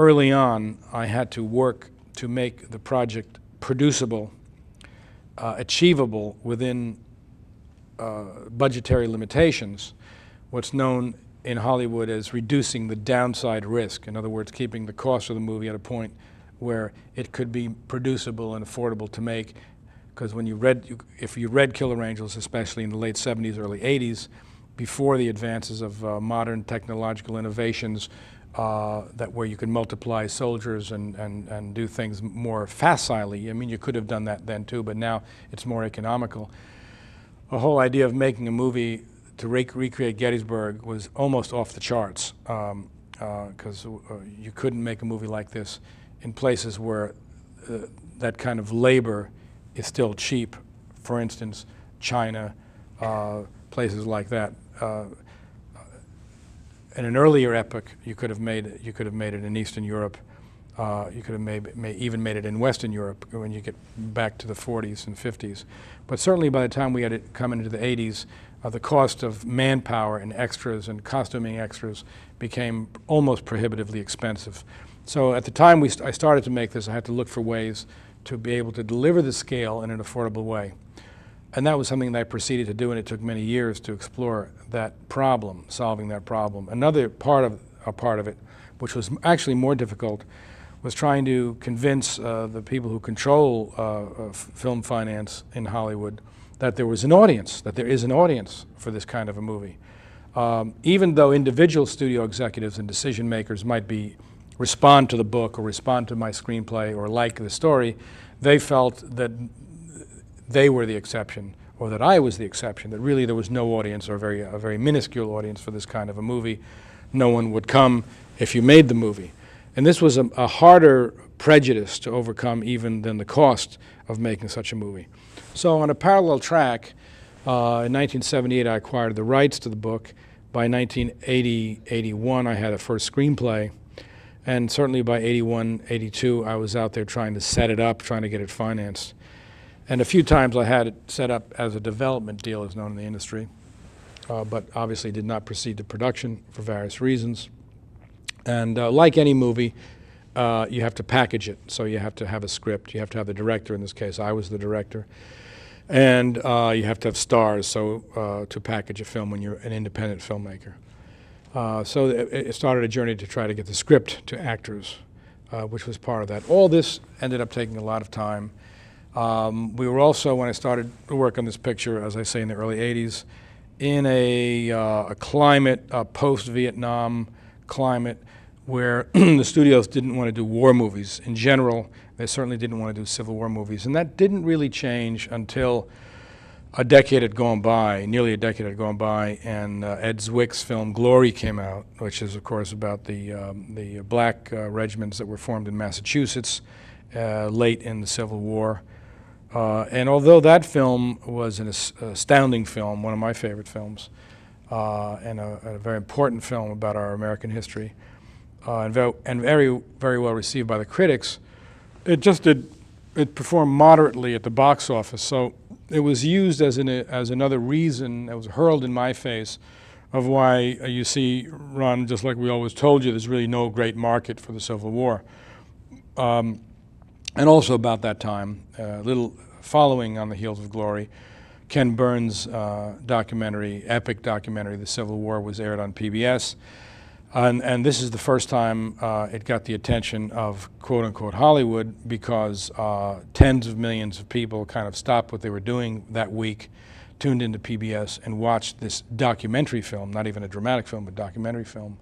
early on, I had to work to make the project producible, achievable within budgetary limitations, what's known in Hollywood as reducing the downside risk. In other words, keeping the cost of the movie at a point where it could be producible and affordable to make. Because when if you read Killer Angels, especially in the late 70s, early 80s, before the advances of modern technological innovations, where you could multiply soldiers and do things more facilely. I mean, you could have done that then too, but now it's more economical. The whole idea of making a movie to recreate Gettysburg was almost off the charts, because you couldn't make a movie like this in places where that kind of labor is still cheap. For instance, China, places like that. In an earlier epoch, you could have made it in Eastern Europe. You could have even made it in Western Europe when you get back to the 40s and 50s. But certainly by the time we had it come into the 80s, the cost of manpower and extras and costuming extras became almost prohibitively expensive. So at the time I started to make this, I had to look for ways to be able to deliver the scale in an affordable way. And that was something that I proceeded to do, and it took many years to explore that problem, solving that problem. Another part of it, which was actually more difficult, was trying to convince the people who control film finance in Hollywood that there was an audience, that there is an audience for this kind of a movie. Even though individual studio executives and decision makers might respond to the book or respond to my screenplay or like the story, they felt that they were the exception, or that I was the exception, that really there was no audience, or a very minuscule audience for this kind of a movie. No one would come if you made the movie. And this was a harder prejudice to overcome even than the cost of making such a movie. So on a parallel track, in 1978 I acquired the rights to the book. By 1980-81 I had a first screenplay. And certainly by 81, 82 I was out there trying to set it up, trying to get it financed. And a few times I had it set up as a development deal, as known in the industry, but obviously did not proceed to production for various reasons. And like any movie, you have to package it. So you have to have a script, you have to have the director. In this case, I was the director. And you have to have stars, so to package a film when you're an independent filmmaker. So it started a journey to try to get the script to actors, which was part of that. All this ended up taking a lot of time. We were also, when I started to work on this picture, as I say, in the early 80s, in a climate, a post-Vietnam climate, where the studios didn't want to do war movies. In general, they certainly didn't want to do Civil War movies. And that didn't really change until a decade had gone by, nearly a decade had gone by, and Ed Zwick's film Glory came out, which is, of course, about the black regiments that were formed in Massachusetts late in the Civil War. And although that film was an astounding film, one of my favorite films, and a very important film about our American history, and very, very well received by the critics, it performed moderately at the box office. So it was used as another reason, it was hurled in my face, of why you see, Ron, just like we always told you, there's really no great market for the Civil War. And also about that time, little following on the heels of Glory, Ken Burns' documentary, epic documentary, The Civil War, was aired on PBS. And this is the first time it got the attention of quote-unquote Hollywood, because tens of millions of people kind of stopped what they were doing that week, tuned into PBS, and watched this documentary film, not even a dramatic film, but documentary film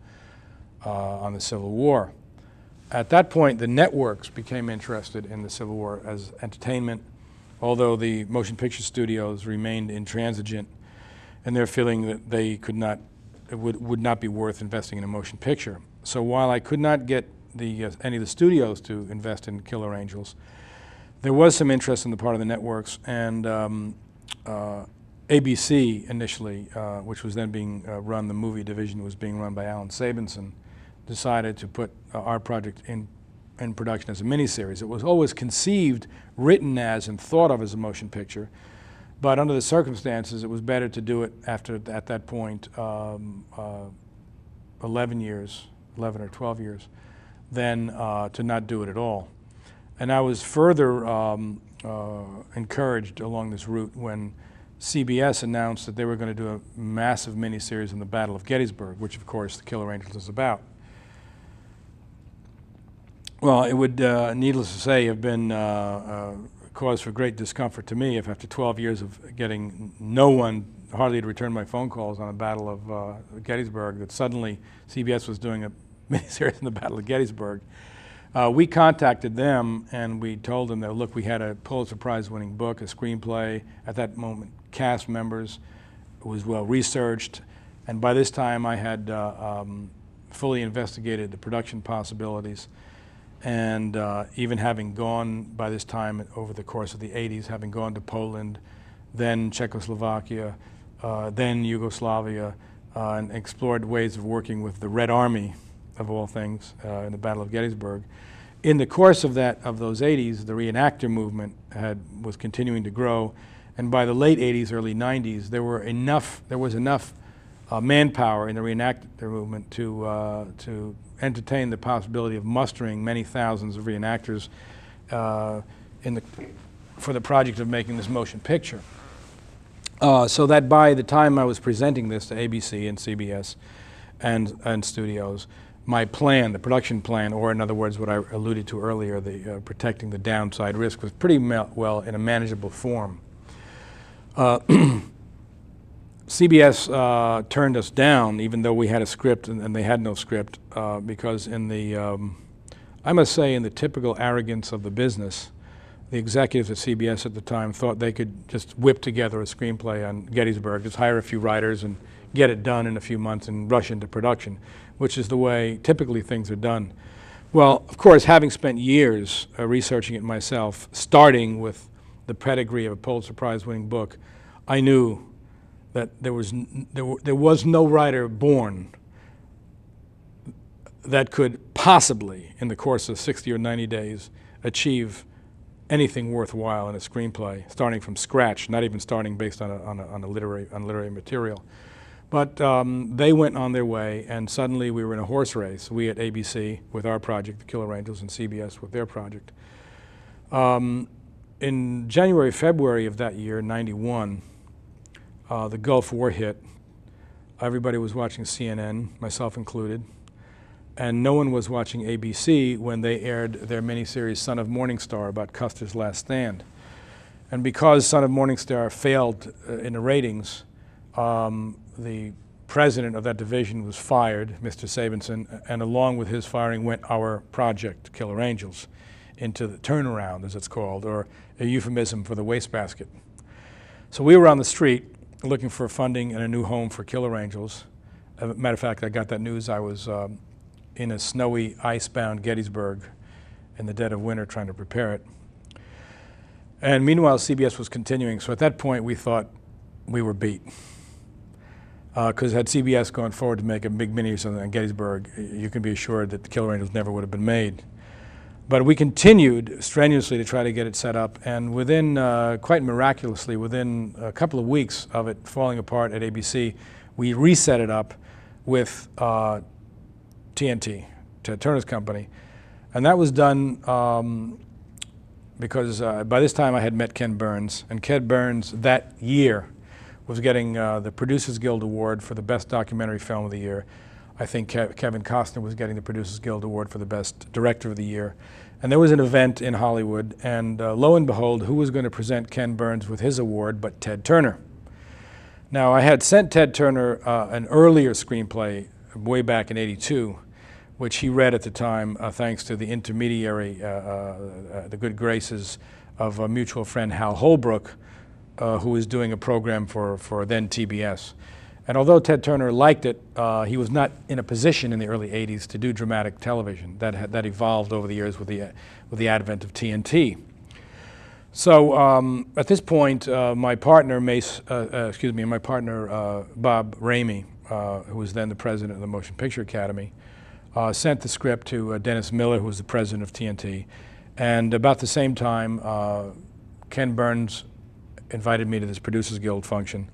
on the Civil War. At that point, the networks became interested in the Civil War as entertainment, although the motion picture studios remained intransigent in their feeling that they could not, it would not be worth investing in a motion picture. So while I could not get any of the studios to invest in Killer Angels, there was some interest on the part of the networks, and ABC initially, which was then being run, the movie division was being run by Alan Sabinson, decided to put our project in production as a miniseries. It was always conceived, written as, and thought of as a motion picture, but under the circumstances, it was better to do it at that point, 11 or 12 years than to not do it at all. And I was further encouraged along this route when CBS announced that they were going to do a massive miniseries on the Battle of Gettysburg, which of course the Killer Angels is about. Well, it would, needless to say, have been cause for great discomfort to me if after 12 years of getting no one hardly to return my phone calls on the Battle of Gettysburg, that suddenly CBS was doing a miniseries on the Battle of Gettysburg. We contacted them and we told them that, look, we had a Pulitzer Prize winning book, a screenplay, at that moment cast members, it was well researched, and by this time I had fully investigated the production possibilities, and even having gone by this time over the course of the 80s, having gone to Poland, then Czechoslovakia, then Yugoslavia, and explored ways of working with the Red Army, of all things, in the Battle of Gettysburg. In the course of those 80s, the reenactor movement was continuing to grow, and by the late 80s, early 90s, there was enough manpower in the reenactor movement to entertain the possibility of mustering many thousands of reenactors for the project of making this motion picture. So that by the time I was presenting this to ABC and CBS and studios, my plan, the production plan, or in other words, what I alluded to earlier, the protecting the downside risk, was pretty well in a manageable form. CBS turned us down, even though we had a script and they had no script, because in the, I must say, in the typical arrogance of the business, the executives at CBS at the time thought they could just whip together a screenplay on Gettysburg, just hire a few writers and get it done in a few months and rush into production, which is the way typically things are done. Well, of course, having spent years researching it myself, starting with the pedigree of a Pulitzer Prize winning book, I knew that there was no writer born that could possibly, in the course of 60 or 90 days, achieve anything worthwhile in a screenplay, starting from scratch, not even starting based on literary material. But they went on their way, and suddenly we were in a horse race, we at ABC with our project, The Killer Angels, and CBS with their project. In January, February of that year, '91, the Gulf War hit. Everybody was watching CNN, myself included, and no one was watching ABC when they aired their miniseries Son of Morning Star about Custer's last stand. And because Son of Morning Star failed in the ratings, the president of that division was fired, Mr. Sabinson, and along with his firing went our project, Killer Angels, into the turnaround, as it's called, or a euphemism for the wastebasket. So we were on the street looking for funding and a new home for Killer Angels. As a matter of fact, I got that news. I was in a snowy, ice-bound Gettysburg in the dead of winter trying to prepare it. And meanwhile, CBS was continuing. So at that point, we thought we were beat. Because had CBS gone forward to make a big miniseries on Gettysburg, you can be assured that the Killer Angels never would have been made. But we continued strenuously to try to get it set up, and within, quite miraculously, within a couple of weeks of it falling apart at ABC, we reset it up with TNT, Ted Turner's company. And that was done because by this time I had met Ken Burns, and Ken Burns that year was getting the Producers Guild Award for the Best Documentary Film of the Year. I think Kevin Costner was getting the Producers Guild Award for the Best Director of the Year. And there was an event in Hollywood, and lo and behold, who was going to present Ken Burns with his award but Ted Turner? Now, I had sent Ted Turner an earlier screenplay way back in '82, which he read at the time thanks to the intermediary, the good graces of a mutual friend, Hal Holbrook, who was doing a program for then TBS. And although Ted Turner liked it, he was not in a position in the early '80s to do dramatic television. That evolved over the years with the advent of TNT. So at this point, my partner Bob Ramey, who was then the president of the Motion Picture Academy, sent the script to Dennis Miller, who was the president of TNT. And about the same time, Ken Burns invited me to this Producers Guild function.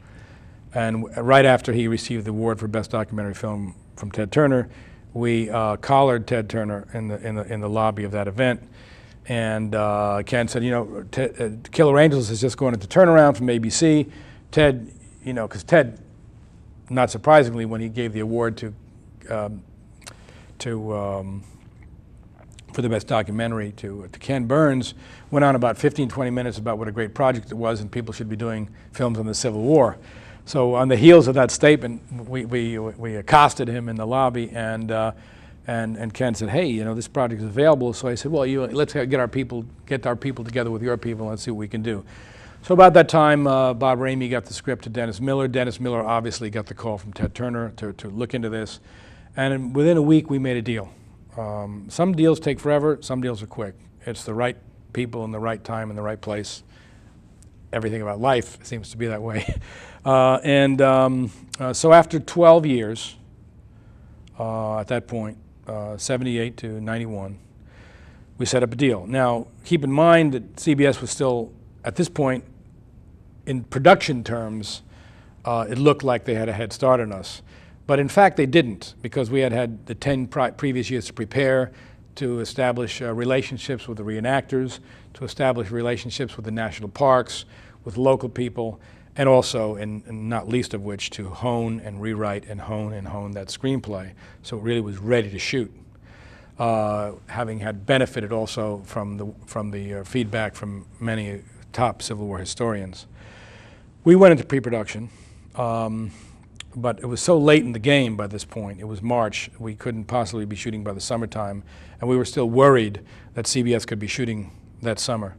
And right after he received the award for Best Documentary Film from Ted Turner, we collared Ted Turner in the lobby of that event. And Ken said, you know, Killer Angels is just going into turnaround from ABC. Ted, you know, because Ted, not surprisingly, when he gave the award for the best documentary to Ken Burns, went on about 15, 20 minutes about what a great project it was and people should be doing films on the Civil War. So on the heels of that statement, we accosted him in the lobby, and Ken said, hey, you know, this project is available. So I said, well, let's get our people together with your people and let's see what we can do. So about that time, Bob Ramey got the script to Dennis Miller. Dennis Miller obviously got the call from Ted Turner to look into this. And within a week, we made a deal. Some deals take forever, some deals are quick. It's the right people in the right time in the right place. Everything about life seems to be that way. So after 12 years, at that point, 78 to 91, we set up a deal. Now, keep in mind that CBS was still, at this point, in production terms, it looked like they had a head start on us. But in fact, they didn't, because we had had the 10 previous years to prepare, to establish relationships with the reenactors, to establish relationships with the national parks, with local people, and also, and not least of which, to hone and rewrite and hone that screenplay. So it really was ready to shoot, having had benefited also from the feedback from many top Civil War historians. We went into pre-production. But it was so late in the game by this point, it was March, we couldn't possibly be shooting by the summertime, and we were still worried that CBS could be shooting that summer.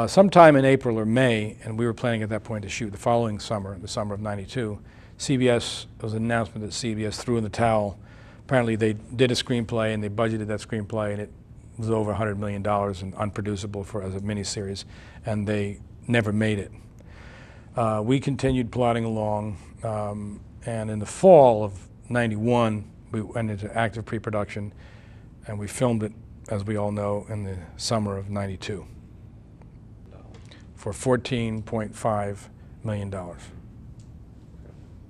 Sometime in April or May, and we were planning at that point to shoot the following summer, the summer of '92, CBS, there was an announcement that CBS threw in the towel. Apparently they did a screenplay and they budgeted that screenplay and it was over $100 million and unproducible as a miniseries, and they never made it. We continued plodding along, and in the fall of '91, we went into active pre-production, and we filmed it, as we all know, in the summer of '92 for $14.5 million.